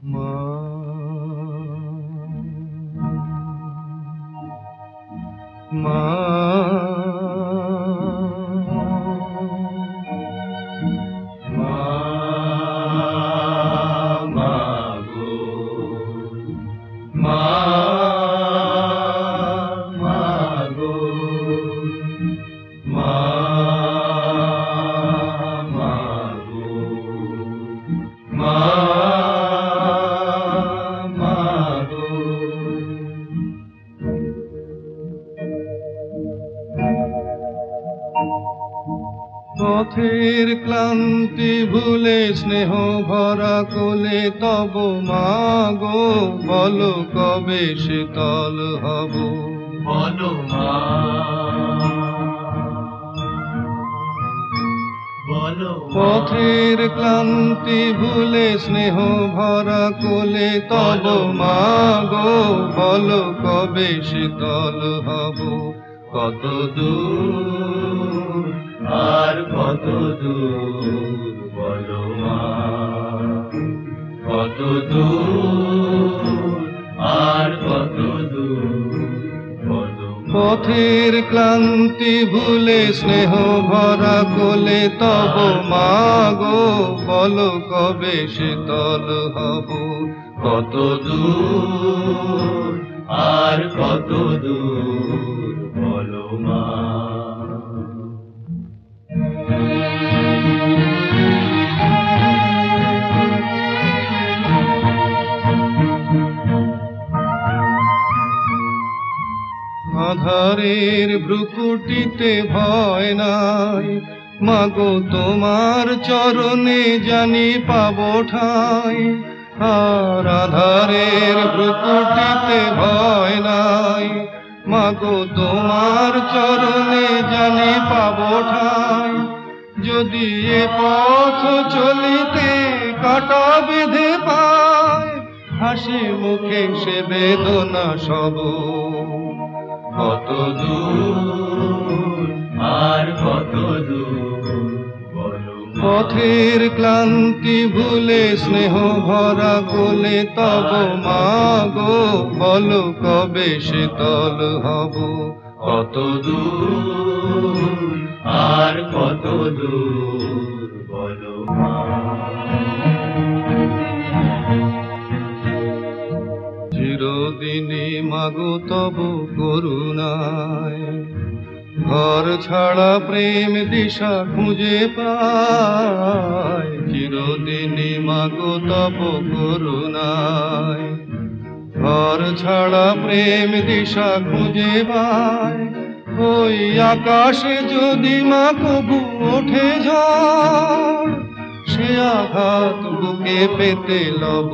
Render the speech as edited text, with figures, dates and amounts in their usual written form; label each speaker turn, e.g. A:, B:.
A: মা মা পথের ক্লান্তি ভুলে স্নেহ ভরা কোলে তব মা গো, বলো কবে শীতল হব,
B: বলো মা, বলো
A: পথের ক্লান্তি ভুলে স্নেহ ভরা কোলে তব মা গো, বলো কবে শীতল হব। কত দূর
B: আর কত দূর, বলো মা, কত দূর আর কত দূর, বলো
A: পথের ক্লান্তি ভুলে স্নেহ ভরা কোলে তব মা গো, বলো কবে শীতল হব।
B: কত দূর আর কত দূর, বলো মা।
A: আধারের ভ্রুকুটিতে ভয় নাই, মাগো তোমার চরণে জানি পাবো ঠাই। আর আধারের ভ্রুকুটিতে ভয় নাই, মাগো তোমার চরণে জানি পাবো ঠাই। যদি এ পথ চলিতে কাটা বেঁধে পায়, হাসি মুখে সে বেদনা সব।
B: কত দূর আর কত দূর, বলো
A: পথের ক্লান্তি ভুলে স্নেহ ভরা কোলে তব মা গো, বলো কবে শীতল হব।
B: কত দূর আর কত দূর, বলো মা।
A: চিরদিনই মাগো তব করুণায়, ঘর ছাড়া প্রেম দিশা খুঁজে পায়। চিরদিনই মাগো তব করুণায়, ঘর ছাড়া প্রেম দিশা খুঁজে পায়। ওই আকাশে যদি মা কবু ওঠে ঝড়, সে আঘাত বুকে পেতে লব।